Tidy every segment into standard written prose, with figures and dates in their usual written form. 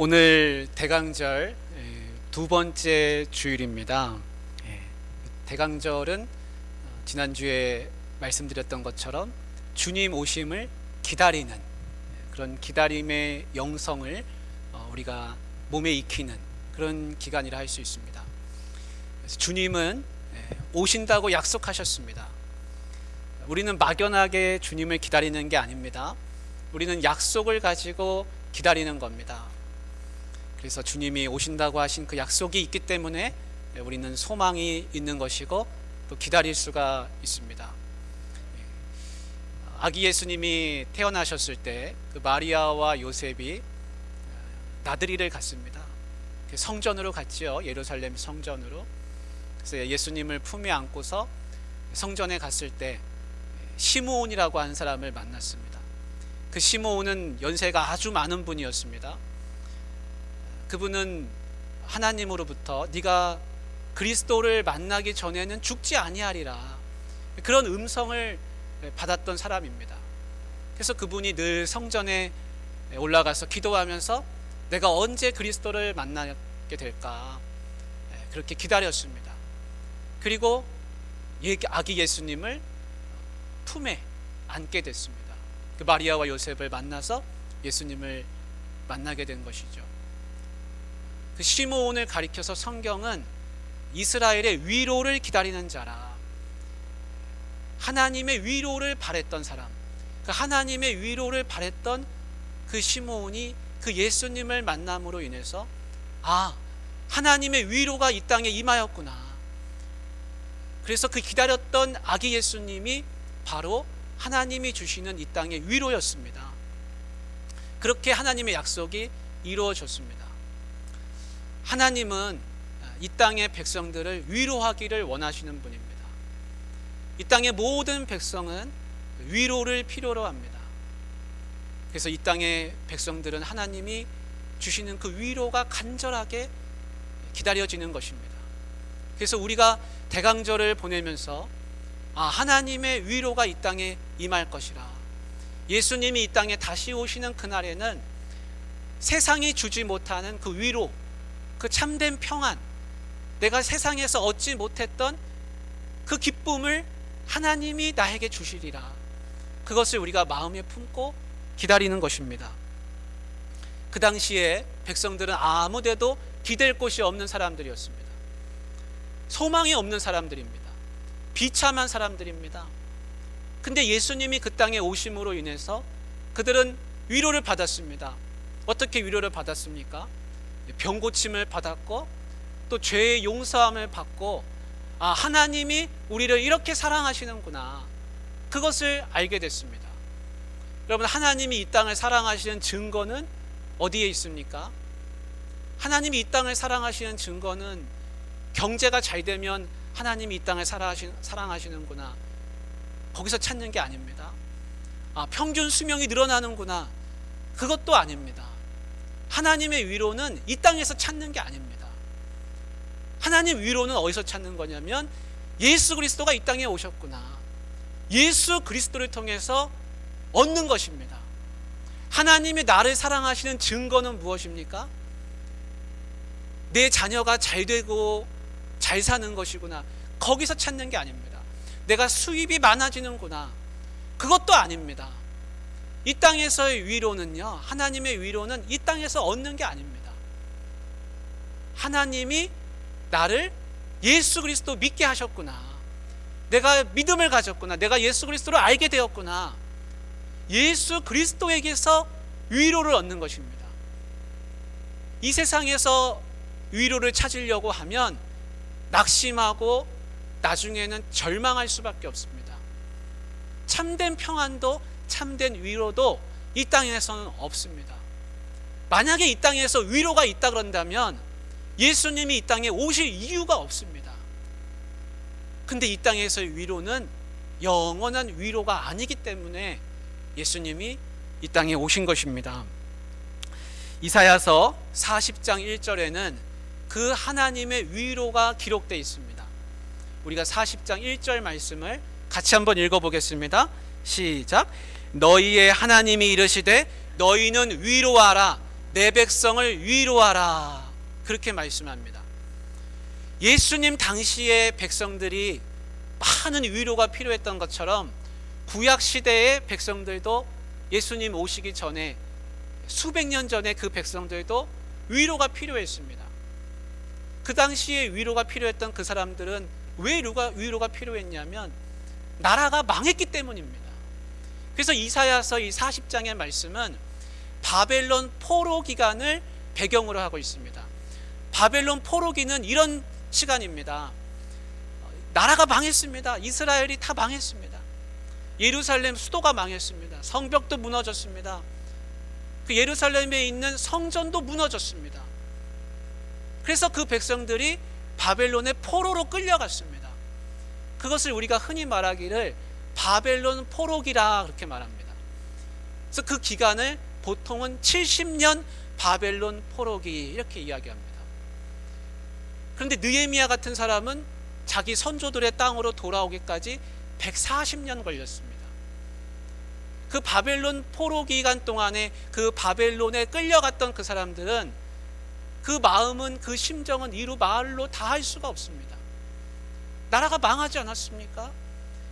오늘 대강절 두 번째 주일입니다. 대강절은 지난주에 말씀드렸던 것처럼 주님 오심을 기다리는 그런 기다림의 영성을 우리가 몸에 익히는 그런 기간이라 할 수 있습니다. 그래서 주님은 오신다고 약속하셨습니다. 우리는 막연하게 주님을 기다리는 게 아닙니다. 우리는 약속을 가지고 기다리는 겁니다. 그래서 주님이 오신다고 하신 그 약속이 있기 때문에 우리는 소망이 있는 것이고 또 기다릴 수가 있습니다. 아기 예수님이 태어나셨을 때 그 마리아와 요셉이 나들이를 갔습니다. 성전으로 갔지요. 예루살렘 성전으로. 그래서 예수님을 품에 안고서 성전에 갔을 때 시므온이라고 하는 사람을 만났습니다. 그 시므온은 연세가 아주 많은 분이었습니다. 그분은 하나님으로부터 네가 그리스도를 만나기 전에는 죽지 아니하리라 그런 음성을 받았던 사람입니다. 그래서 그분이 늘 성전에 올라가서 기도하면서 내가 언제 그리스도를 만나게 될까 그렇게 기다렸습니다. 그리고 아기 예수님을 품에 안게 됐습니다. 그 마리아와 요셉을 만나서 예수님을 만나게 된 것이죠. 그 시므온을 가리켜서 성경은 이스라엘의 위로를 기다리는 자라, 하나님의 위로를 바랬던 사람, 그 하나님의 위로를 바랬던 그 시므온이 그 예수님을 만남으로 인해서 하나님의 위로가 이 땅에 임하였구나. 그래서 그 기다렸던 아기 예수님이 바로 하나님이 주시는 이 땅의 위로였습니다. 그렇게 하나님의 약속이 이루어졌습니다. 하나님은 이 땅의 백성들을 위로하기를 원하시는 분입니다. 이 땅의 모든 백성은 위로를 필요로 합니다. 그래서 이 땅의 백성들은 하나님이 주시는 그 위로가 간절하게 기다려지는 것입니다. 그래서 우리가 대강절을 보내면서 하나님의 위로가 이 땅에 임할 것이라, 예수님이 이 땅에 다시 오시는 그날에는 세상이 주지 못하는 그 위로, 그 참된 평안, 내가 세상에서 얻지 못했던 그 기쁨을 하나님이 나에게 주시리라. 그것을 우리가 마음에 품고 기다리는 것입니다. 그 당시에 백성들은 아무데도 기댈 곳이 없는 사람들이었습니다. 소망이 없는 사람들입니다. 비참한 사람들입니다. 근데 예수님이 그 땅에 오심으로 인해서 그들은 위로를 받았습니다. 어떻게 위로를 받았습니까? 병 고침을 받았고 또 죄의 용서함을 받고 하나님이 우리를 이렇게 사랑하시는구나, 그것을 알게 됐습니다. 여러분, 하나님이 이 땅을 사랑하시는 증거는 어디에 있습니까? 하나님이 이 땅을 사랑하시는 증거는 경제가 잘 되면 하나님이 이 땅을 사랑하시는구나, 거기서 찾는 게 아닙니다. 평균 수명이 늘어나는구나, 그것도 아닙니다. 하나님의 위로는 이 땅에서 찾는 게 아닙니다. 하나님 위로는 어디서 찾는 거냐면 예수 그리스도가 이 땅에 오셨구나, 예수 그리스도를 통해서 얻는 것입니다. 하나님이 나를 사랑하시는 증거는 무엇입니까? 내 자녀가 잘 되고 잘 사는 것이구나, 거기서 찾는 게 아닙니다. 내가 수입이 많아지는구나, 그것도 아닙니다. 이 땅에서의 위로는요, 하나님의 위로는 이 땅에서 얻는 게 아닙니다. 하나님이 나를 예수 그리스도 믿게 하셨구나, 내가 믿음을 가졌구나, 내가 예수 그리스도를 알게 되었구나, 예수 그리스도에게서 위로를 얻는 것입니다. 이 세상에서 위로를 찾으려고 하면 낙심하고 나중에는 절망할 수밖에 없습니다. 참된 평안도 참된 위로도 이 땅에서는 없습니다. 만약에 이 땅에서 위로가 있다 그런다면 예수님이 이 땅에 오실 이유가 없습니다. 근데 이 땅에서의 위로는 영원한 위로가 아니기 때문에 예수님이 이 땅에 오신 것입니다. 이사야서 40장 1절에는 그 하나님의 위로가 기록되어 있습니다. 우리가 40장 1절 말씀을 같이 한번 읽어보겠습니다. 시작. 너희의 하나님이 이르시되 너희는 위로하라. 내 백성을 위로하라. 그렇게 말씀합니다. 예수님 당시의 백성들이 많은 위로가 필요했던 것처럼 구약 시대의 백성들도 예수님 오시기 전에 수백 년 전에 그 백성들도 위로가 필요했습니다. 그 당시에 위로가 필요했던 그 사람들은 왜 위로가 필요했냐면 나라가 망했기 때문입니다. 그래서 이사야서 이 40장의 말씀은 바벨론 포로 기간을 배경으로 하고 있습니다. 바벨론 포로기는 이런 시간입니다. 나라가 망했습니다. 이스라엘이 다 망했습니다. 예루살렘 수도가 망했습니다. 성벽도 무너졌습니다. 그 예루살렘에 있는 성전도 무너졌습니다. 그래서 그 백성들이 바벨론의 포로로 끌려갔습니다. 그것을 우리가 흔히 말하기를 바벨론 포로기라 그렇게 말합니다. 그래서 그 기간을 보통은 70년 바벨론 포로기 이렇게 이야기합니다. 그런데 느헤미야 같은 사람은 자기 선조들의 땅으로 돌아오기까지 140년 걸렸습니다. 그 바벨론 포로 기간 동안에 그 바벨론에 끌려갔던 그 사람들은 그 마음은, 그 심정은 이루 말로 다 할 수가 없습니다. 나라가 망하지 않았습니까?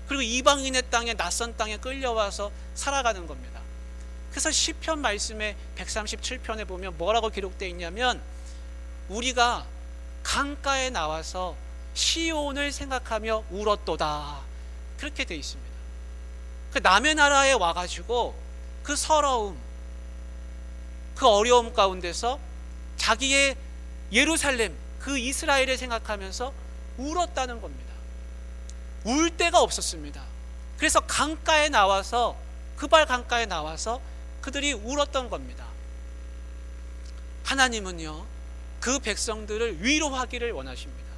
그리고 이방인의 땅에, 낯선 땅에 끌려와서 살아가는 겁니다. 그래서 시편 말씀에 137편에 보면 뭐라고 기록되어 있냐면 우리가 강가에 나와서 시온을 생각하며 울었도다 그렇게 되어 있습니다. 그 남의 나라에 와가지고 그 서러움, 그 어려움 가운데서 자기의 예루살렘, 그 이스라엘을 생각하면서 울었다는 겁니다. 울 데가 없었습니다. 그래서 강가에 나와서, 그발 강가에 나와서 그들이 울었던 겁니다. 하나님은요, 그 백성들을 위로하기를 원하십니다.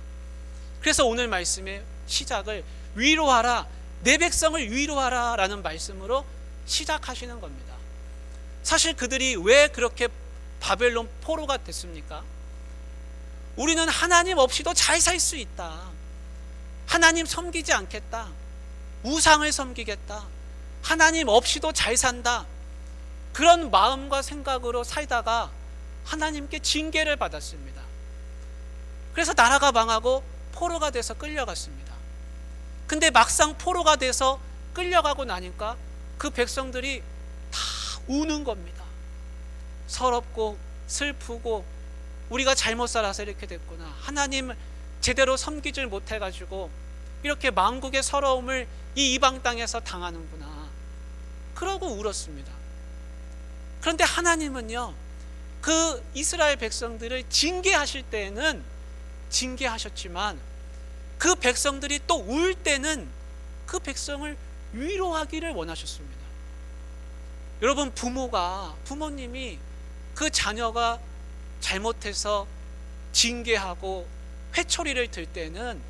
그래서 오늘 말씀의 시작을 위로하라, 내 백성을 위로하라 라는 말씀으로 시작하시는 겁니다. 사실 그들이 왜 그렇게 바벨론 포로가 됐습니까? 우리는 하나님 없이도 잘 살 수 있다. 하나님 섬기지 않겠다. 우상을 섬기겠다. 하나님 없이도 잘 산다. 그런 마음과 생각으로 살다가 하나님께 징계를 받았습니다. 그래서 나라가 망하고 포로가 돼서 끌려갔습니다. 근데 막상 포로가 돼서 끌려가고 나니까 그 백성들이 다 우는 겁니다. 서럽고 슬프고 우리가 잘못 살아서 이렇게 됐구나. 하나님을 제대로 섬기질 못해가지고 이렇게 만국의 서러움을 이 이방 땅에서 당하는구나. 그러고 울었습니다. 그런데 하나님은요, 그 이스라엘 백성들을 징계하실 때에는 징계하셨지만 그 백성들이 또 울 때는 그 백성을 위로하기를 원하셨습니다. 여러분, 부모님이 그 자녀가 잘못해서 징계하고 회초리를 들 때는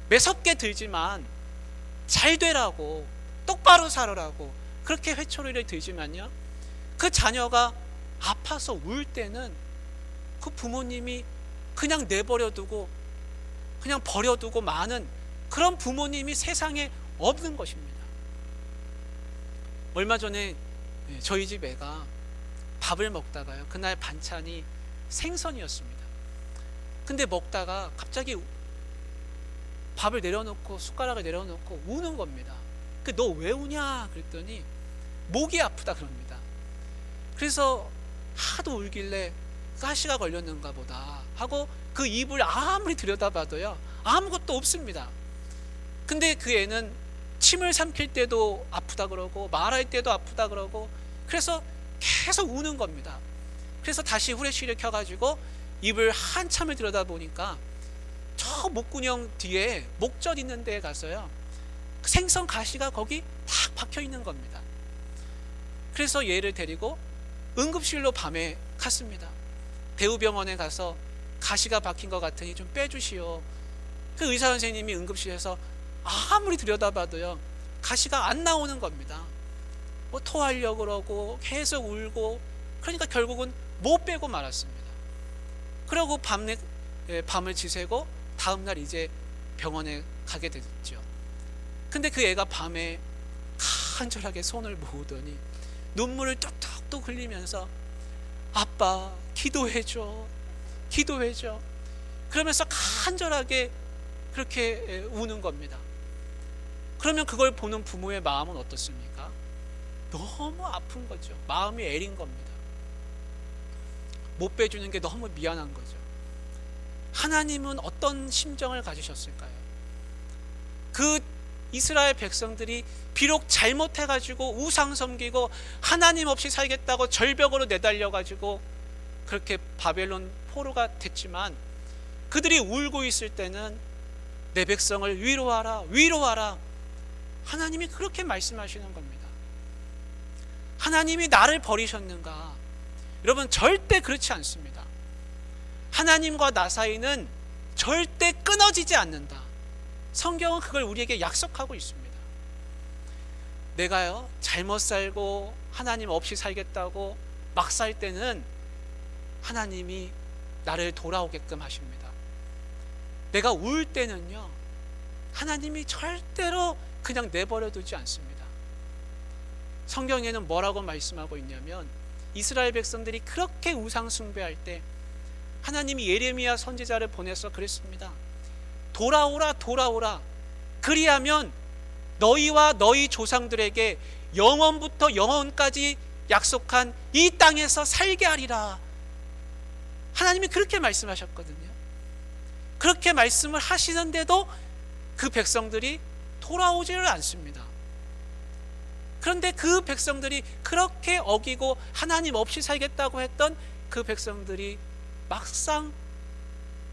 매섭게 들지만 잘 되라고, 똑바로 살으라고 그렇게 회초리를 들지만요, 그 자녀가 아파서 울 때는 그 부모님이 그냥 내버려두고 그냥 버려두고 마는 그런 부모님이 세상에 없는 것입니다. 얼마 전에 저희 집 애가 밥을 먹다가요, 그날 반찬이 생선이었습니다. 근데 먹다가 갑자기 밥을 내려놓고 숟가락을 내려놓고 우는 겁니다. 너 왜 우냐 그랬더니 목이 아프다 그럽니다. 그래서 하도 울길래 가시가 걸렸는가 보다 하고 그 입을 아무리 들여다봐도요, 아무것도 없습니다. 근데 그 애는 침을 삼킬 때도 아프다 그러고 말할 때도 아프다 그러고 그래서 계속 우는 겁니다. 그래서 다시 후레쉬를 켜가지고 입을 한참을 들여다보니까 저 목구녕 뒤에 목젖 있는 데에 가서요, 생선 가시가 거기 딱 박혀 있는 겁니다. 그래서 얘를 데리고 응급실로 밤에 갔습니다. 대우병원에 가서 가시가 박힌 것 같으니 좀 빼주시오. 그 의사 선생님이 응급실에서 아무리 들여다봐도요, 가시가 안 나오는 겁니다. 뭐 토하려고 그러고 계속 울고, 그러니까 결국은 못 빼고 말았습니다. 그러고 밤을 지새고 다음날 이제 병원에 가게 됐죠. 근데 그 애가 밤에 간절하게 손을 모으더니 눈물을 뚝뚝뚝 흘리면서 아빠 기도해줘, 기도해줘. 그러면서 간절하게 그렇게 우는 겁니다. 그러면 그걸 보는 부모의 마음은 어떻습니까? 너무 아픈 거죠. 마음이 애린 겁니다. 못 빼주는 게 너무 미안한 거죠. 하나님은 어떤 심정을 가지셨을까요? 그 이스라엘 백성들이 비록 잘못해가지고 우상 섬기고 하나님 없이 살겠다고 절벽으로 내달려가지고 그렇게 바벨론 포로가 됐지만, 그들이 울고 있을 때는 내 백성을 위로하라, 위로하라, 하나님이 그렇게 말씀하시는 겁니다. 하나님이 나를 버리셨는가? 여러분, 절대 그렇지 않습니다. 하나님과 나 사이는 절대 끊어지지 않는다. 성경은 그걸 우리에게 약속하고 있습니다. 내가요 잘못 살고 하나님 없이 살겠다고 막 살 때는 하나님이 나를 돌아오게끔 하십니다. 내가 울 때는요 하나님이 절대로 그냥 내버려 두지 않습니다. 성경에는 뭐라고 말씀하고 있냐면, 이스라엘 백성들이 그렇게 우상 숭배할 때 하나님이 예레미야 선지자를 보내서 그랬습니다. 돌아오라, 돌아오라. 그리하면 너희와 너희 조상들에게 영원부터 영원까지 약속한 이 땅에서 살게 하리라. 하나님이 그렇게 말씀하셨거든요. 그렇게 말씀을 하시는데도 그 백성들이 돌아오지를 않습니다. 그런데 그 백성들이 그렇게 어기고 하나님 없이 살겠다고 했던 그 백성들이 막상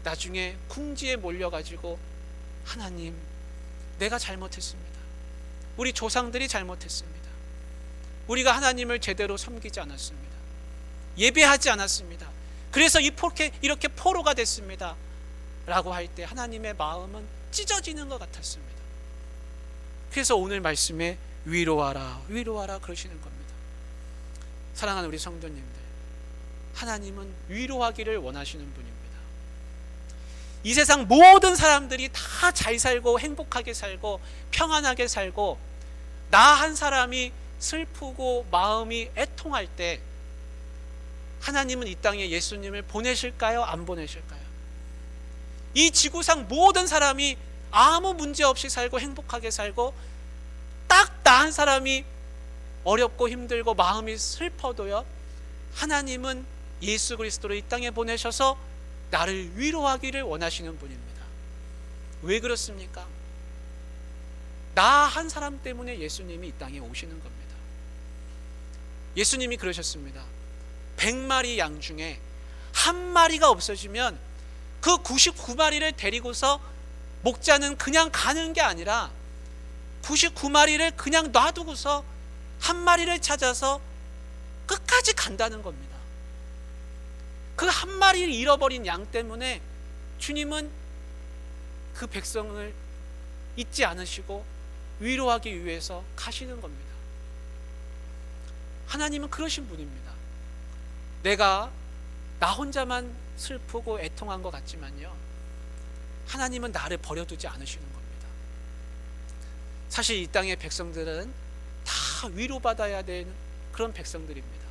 나중에 궁지에 몰려가지고, 하나님 내가 잘못했습니다. 우리 조상들이 잘못했습니다. 우리가 하나님을 제대로 섬기지 않았습니다. 예배하지 않았습니다. 그래서 이렇게 포로가 됐습니다 라고 할 때 하나님의 마음은 찢어지는 것 같았습니다. 그래서 오늘 말씀에 위로하라, 위로하라 그러시는 겁니다. 사랑하는 우리 성도님들, 하나님은 위로하기를 원하시는 분입니다. 이 세상 모든 사람들이 다 잘 살고 행복하게 살고 평안하게 살고 나 한 사람이 슬프고 마음이 애통할 때 하나님은 이 땅에 예수님을 보내실까요? 안 보내실까요? 이 지구상 모든 사람이 아무 문제 없이 살고 행복하게 살고 딱 나 한 사람이 어렵고 힘들고 마음이 슬퍼도요, 하나님은 예수 그리스도를 이 땅에 보내셔서 나를 위로하기를 원하시는 분입니다. 왜 그렇습니까? 나 한 사람 때문에 예수님이 이 땅에 오시는 겁니다. 예수님이 그러셨습니다. 100마리 양 중에 한 마리가 없어지면 그 99마리를 데리고서 목자는 그냥 가는 게 아니라 99마리를 그냥 놔두고서 한 마리를 찾아서 끝까지 간다는 겁니다. 그 한 마리를 잃어버린 양 때문에 주님은 그 백성을 잊지 않으시고 위로하기 위해서 가시는 겁니다. 하나님은 그러신 분입니다. 내가 나 혼자만 슬프고 애통한 것 같지만요, 하나님은 나를 버려두지 않으시는 겁니다. 사실 이 땅의 백성들은 다 위로받아야 되는 그런 백성들입니다.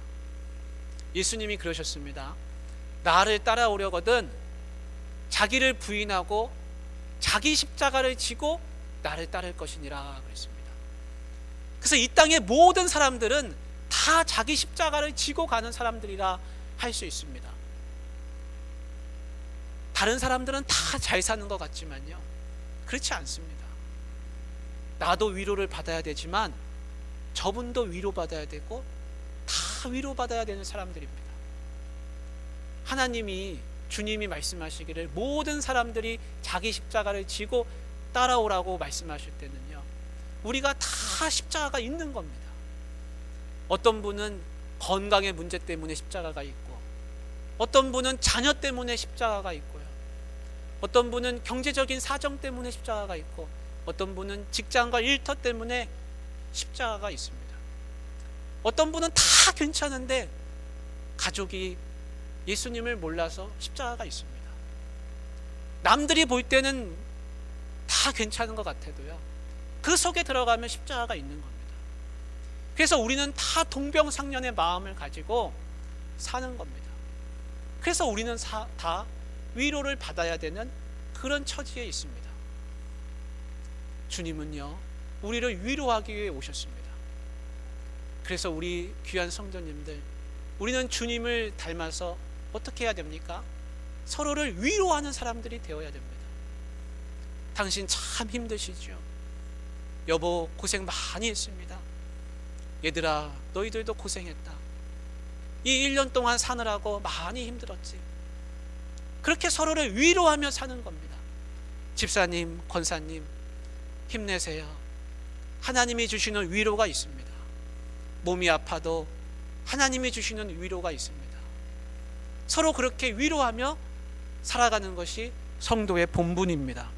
예수님이 그러셨습니다. 나를 따라오려거든 자기를 부인하고 자기 십자가를 지고 나를 따를 것이니라 그랬습니다. 그래서 이 땅의 모든 사람들은 다 자기 십자가를 지고 가는 사람들이라 할 수 있습니다. 다른 사람들은 다 잘 사는 것 같지만요, 그렇지 않습니다. 나도 위로를 받아야 되지만 저분도 위로받아야 되고 다 위로받아야 되는 사람들입니다. 하나님이, 주님이 말씀하시기를 모든 사람들이 자기 십자가를 지고 따라오라고 말씀하실 때는요, 우리가 다 십자가가 있는 겁니다. 어떤 분은 건강의 문제 때문에 십자가가 있고, 어떤 분은 자녀 때문에 십자가가 있고요, 어떤 분은 경제적인 사정 때문에 십자가가 있고, 어떤 분은 직장과 일터 때문에 십자가가 있습니다. 어떤 분은 다 괜찮은데 가족이 예수님을 몰라서 십자가가 있습니다. 남들이 볼 때는 다 괜찮은 것 같아도요, 그 속에 들어가면 십자가가 있는 겁니다. 그래서 우리는 다 동병상련의 마음을 가지고 사는 겁니다. 그래서 우리는 다 위로를 받아야 되는 그런 처지에 있습니다. 주님은요, 우리를 위로하기 위해 오셨습니다. 그래서 우리 귀한 성도님들, 우리는 주님을 닮아서 어떻게 해야 됩니까? 서로를 위로하는 사람들이 되어야 됩니다. 당신 참 힘드시죠? 여보 고생 많이 했습니다. 얘들아 너희들도 고생했다. 이 1년 동안 사느라고 많이 힘들었지. 그렇게 서로를 위로하며 사는 겁니다. 집사님, 권사님 힘내세요. 하나님이 주시는 위로가 있습니다. 몸이 아파도 하나님이 주시는 위로가 있습니다. 서로 그렇게 위로하며 살아가는 것이 성도의 본분입니다.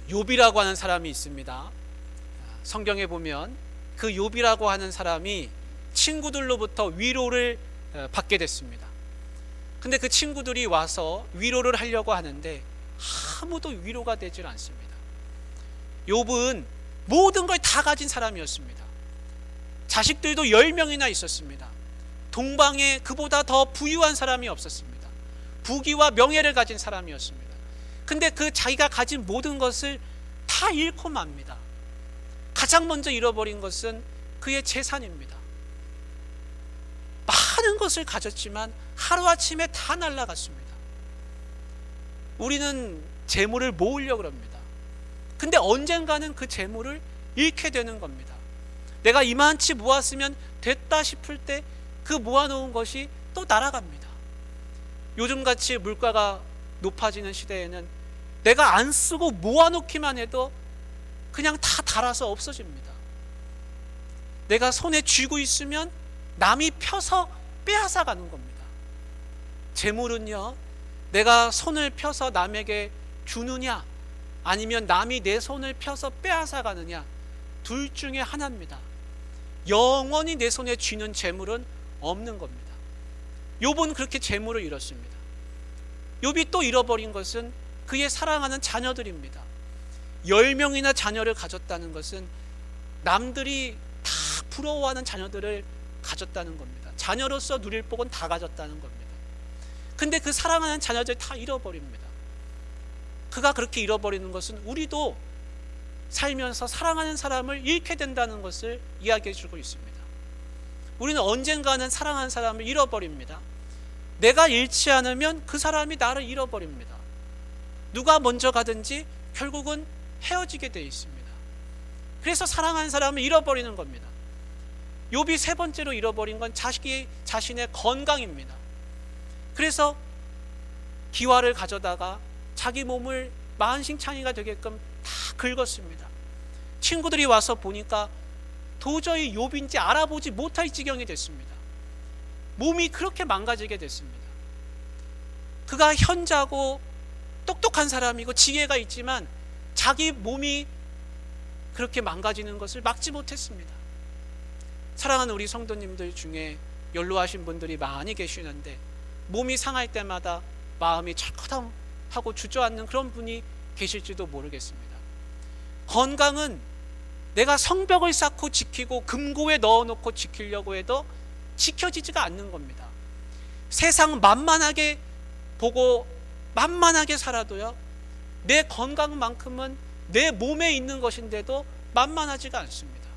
욥이라고 하는 사람이 있습니다. 성경에 보면 그 욥이라고 하는 사람이 친구들로부터 위로를 받게 됐습니다. 근데 그 친구들이 와서 위로를 하려고 하는데 아무도 위로가 되질 않습니다. 욥은 모든 걸 다 가진 사람이었습니다. 자식들도 10명이나 있었습니다. 동방에 그보다 더 부유한 사람이 없었습니다. 부귀와 명예를 가진 사람이었습니다. 근데 그 자기가 가진 모든 것을 다 잃고 맙니다. 가장 먼저 잃어버린 것은 그의 재산입니다. 많은 것을 가졌지만 하루아침에 다 날아갔습니다. 우리는 재물을 모으려고 합니다. 근데 언젠가는 그 재물을 잃게 되는 겁니다. 내가 이만치 모았으면 됐다 싶을 때 그 모아놓은 것이 또 날아갑니다. 요즘같이 물가가 높아지는 시대에는 내가 안 쓰고 모아놓기만 해도 그냥 다 닳아서 없어집니다. 내가 손에 쥐고 있으면 남이 펴서 빼앗아 가는 겁니다. 재물은요, 내가 손을 펴서 남에게 주느냐 아니면 남이 내 손을 펴서 빼앗아 가느냐, 둘 중에 하나입니다. 영원히 내 손에 쥐는 재물은 없는 겁니다. 욥은 그렇게 재물을 잃었습니다. 욥이 또 잃어버린 것은 그의 사랑하는 자녀들입니다. 10명이나 자녀를 가졌다는 것은 남들이 다 부러워하는 자녀들을 가졌다는 겁니다. 자녀로서 누릴 복은 다 가졌다는 겁니다. 근데 그 사랑하는 자녀들 다 잃어버립니다. 그가 그렇게 잃어버리는 것은 우리도 살면서 사랑하는 사람을 잃게 된다는 것을 이야기해 주고 있습니다. 우리는 언젠가는 사랑하는 사람을 잃어버립니다. 내가 잃지 않으면 그 사람이 나를 잃어버립니다. 누가 먼저 가든지 결국은 헤어지게 되어 있습니다. 그래서 사랑하는 사람을 잃어버리는 겁니다. 욥이 세 번째로 잃어버린 건 자신의 건강입니다. 그래서 기와를 가져다가 자기 몸을 만신창이가 되게끔 다 긁었습니다. 친구들이 와서 보니까 도저히 욥인지 알아보지 못할 지경이 됐습니다. 몸이 그렇게 망가지게 됐습니다. 그가 현자고 똑똑한 사람이고 지혜가 있지만 자기 몸이 그렇게 망가지는 것을 막지 못했습니다. 사랑하는 우리 성도님들 중에 연로하신 분들이 많이 계시는데 몸이 상할 때마다 마음이 철커덩하고 주저앉는 그런 분이 계실지도 모르겠습니다. 건강은 내가 성벽을 쌓고 지키고 금고에 넣어놓고 지키려고 해도 지켜지지가 않는 겁니다. 세상 만만하게 보고 만만하게 살아도요, 내 건강만큼은 내 몸에 있는 것인데도 만만하지가 않습니다.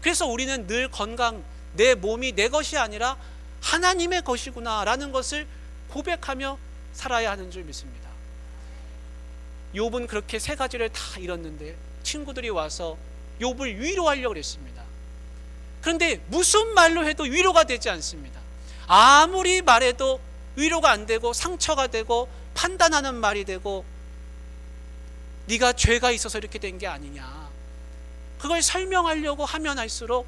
그래서 우리는 늘 건강, 내 몸이 내 것이 아니라 하나님의 것이구나 라는 것을 고백하며 살아야 하는 줄 믿습니다. 욥은 그렇게 세 가지를 다 잃었는데 친구들이 와서 욥을 위로하려고 했습니다. 그런데 무슨 말로 해도 위로가 되지 않습니다. 아무리 말해도 위로가 안 되고 상처가 되고 판단하는 말이 되고 네가 죄가 있어서 이렇게 된 게 아니냐, 그걸 설명하려고 하면 할수록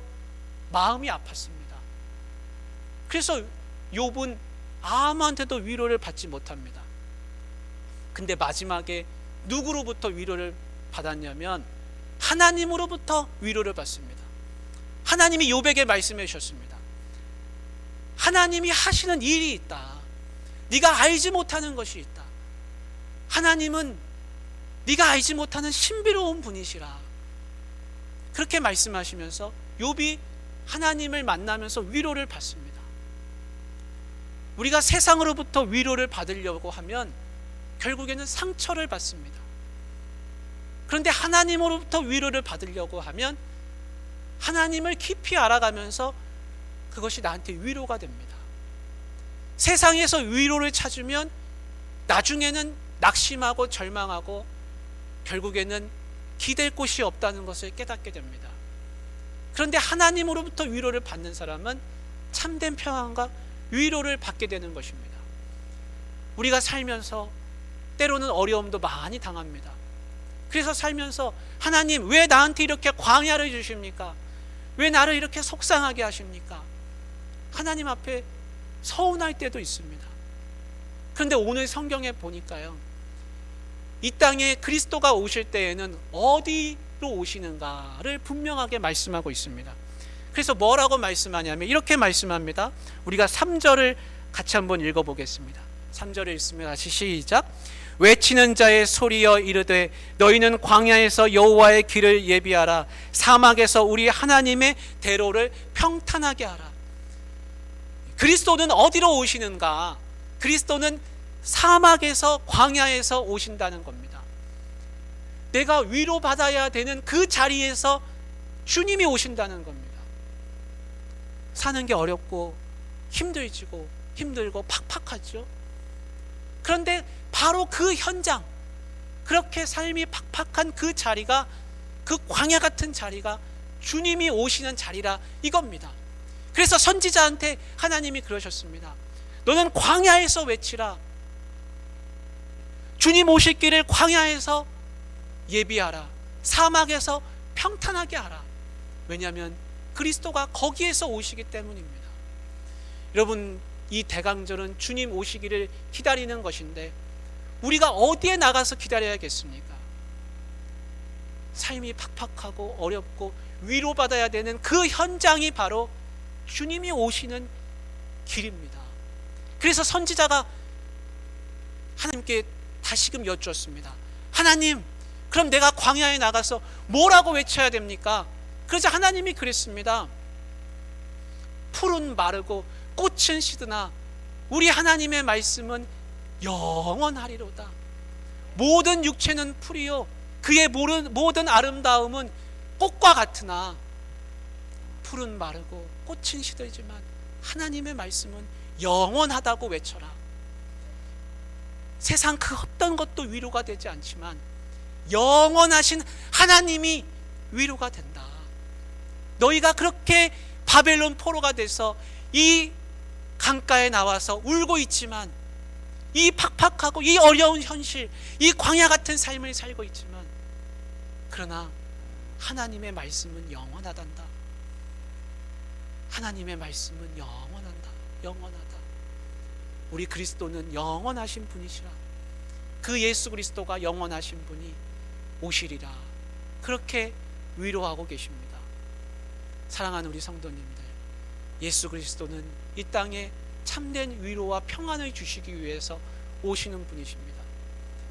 마음이 아팠습니다. 그래서 욥은 아무한테도 위로를 받지 못합니다. 근데 마지막에 누구로부터 위로를 받았냐면 하나님으로부터 위로를 받습니다. 하나님이 욥에게 말씀해 주셨습니다. 하나님이 하시는 일이 있다. 네가 알지 못하는 것이 있다. 하나님은 네가 알지 못하는 신비로운 분이시라. 그렇게 말씀하시면서 욥이 하나님을 만나면서 위로를 받습니다. 우리가 세상으로부터 위로를 받으려고 하면 결국에는 상처를 받습니다. 그런데 하나님으로부터 위로를 받으려고 하면 하나님을 깊이 알아가면서 그것이 나한테 위로가 됩니다. 세상에서 위로를 찾으면 나중에는 낙심하고 절망하고 결국에는 기댈 곳이 없다는 것을 깨닫게 됩니다. 그런데 하나님으로부터 위로를 받는 사람은 참된 평안과 위로를 받게 되는 것입니다. 우리가 살면서 때로는 어려움도 많이 당합니다. 그래서 살면서 하나님 왜 나한테 이렇게 광야를 주십니까? 왜 나를 이렇게 속상하게 하십니까? 하나님 앞에 서운할 때도 있습니다. 그런데 오늘 성경에 보니까요, 이 땅에 그리스도가 오실 때에는 어디로 오시는가를 분명하게 말씀하고 있습니다. 그래서 뭐라고 말씀하냐면 이렇게 말씀합니다. 우리가 3절을 같이 한번 읽어보겠습니다. 3절을 읽으면 다시 시작. 외치는 자의 소리여 이르되 너희는 광야에서 여호와의 길을 예비하라. 사막에서 우리 하나님의 대로를 평탄하게 하라. 그리스도는 어디로 오시는가? 그리스도는 사막에서 광야에서 오신다는 겁니다. 내가 위로받아야 되는 그 자리에서 주님이 오신다는 겁니다. 사는 게 어렵고 힘들고 팍팍하죠. 그런데 바로 그 현장, 그렇게 삶이 팍팍한 그 자리가, 그 광야 같은 자리가 주님이 오시는 자리라 이겁니다. 그래서 선지자한테 하나님이 그러셨습니다. 너는 광야에서 외치라. 주님 오실 길을 광야에서 예비하라. 사막에서 평탄하게 하라. 왜냐하면 그리스도가 거기에서 오시기 때문입니다. 여러분, 이 대강절은 주님 오시기를 기다리는 것인데 우리가 어디에 나가서 기다려야겠습니까? 삶이 팍팍하고 어렵고 위로받아야 되는 그 현장이 바로 주님이 오시는 길입니다. 그래서 선지자가 하나님께 다시금 여쭈었습니다. 하나님, 그럼 내가 광야에 나가서 뭐라고 외쳐야 됩니까? 그래서 하나님이 그랬습니다. 풀은 마르고 꽃은 시드나 우리 하나님의 말씀은 영원하리로다. 모든 육체는 풀이요 그의 모든 아름다움은 꽃과 같으나 풀은 마르고 꽃은 시들지만 하나님의 말씀은 영원하다고 외쳐라. 세상 그 어떤 것도 위로가 되지 않지만 영원하신 하나님이 위로가 된다. 너희가 그렇게 바벨론 포로가 돼서 이 강가에 나와서 울고 있지만, 이 팍팍하고 이 어려운 현실, 이 광야 같은 삶을 살고 있지만, 그러나 하나님의 말씀은 영원하단다. 하나님의 말씀은 영원하다. 우리 그리스도는 영원하신 분이시라. 그 예수 그리스도가 영원하신 분이 오시리라. 그렇게 위로하고 계십니다. 사랑하는 우리 성도님들, 예수 그리스도는 이 땅에 참된 위로와 평안을 주시기 위해서 오시는 분이십니다.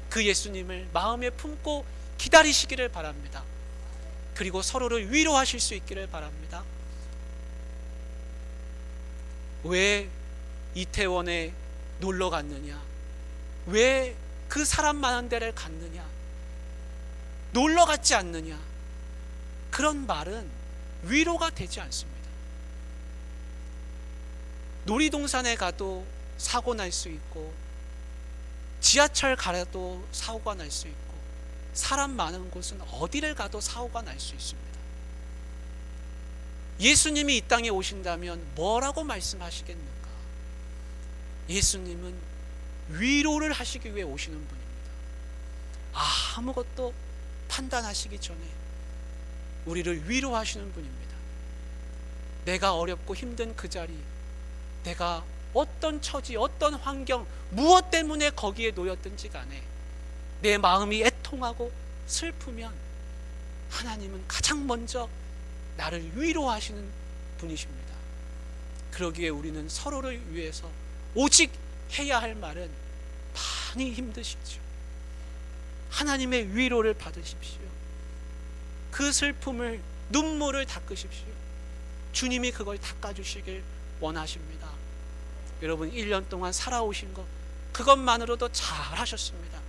그 예수님을 마음에 품고 기다리시기를 바랍니다. 그리고 서로를 위로하실 수 있기를 바랍니다. 왜 이태원에 놀러 갔느냐? 왜 그 사람 많은 데를 갔느냐? 놀러 갔지 않느냐? 그런 말은 위로가 되지 않습니다. 놀이동산에 가도 사고 날 수 있고, 지하철 가도 사고가 날 수 있고, 사람 많은 곳은 어디를 가도 사고가 날 수 있습니다. 예수님이 이 땅에 오신다면 뭐라고 말씀하시겠는가? 예수님은 위로를 하시기 위해 오시는 분입니다. 아무것도 판단하시기 전에 우리를 위로하시는 분입니다. 내가 어렵고 힘든 그 자리, 내가 어떤 처지, 어떤 환경, 무엇 때문에 거기에 놓였든지 간에 내 마음이 애통하고 슬프면 하나님은 가장 먼저 나를 위로하시는 분이십니다. 그러기에 우리는 서로를 위해서 오직 해야 할 말은 많이 힘드시죠. 하나님의 위로를 받으십시오. 그 슬픔을, 눈물을 닦으십시오. 주님이 그걸 닦아주시길 원하십니다. 여러분 1년 동안 살아오신 것 그것만으로도 잘하셨습니다.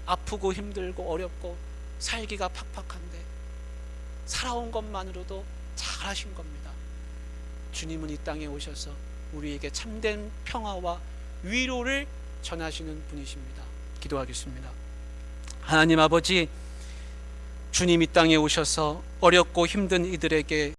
아프고 힘들고 어렵고 살기가 팍팍한데 살아온 것만으로도 잘하신 겁니다. 주님은 이 땅에 오셔서 우리에게 참된 평화와 위로를 전하시는 분이십니다. 기도하겠습니다. 하나님 아버지, 주님 이 땅에 오셔서 어렵고 힘든 이들에게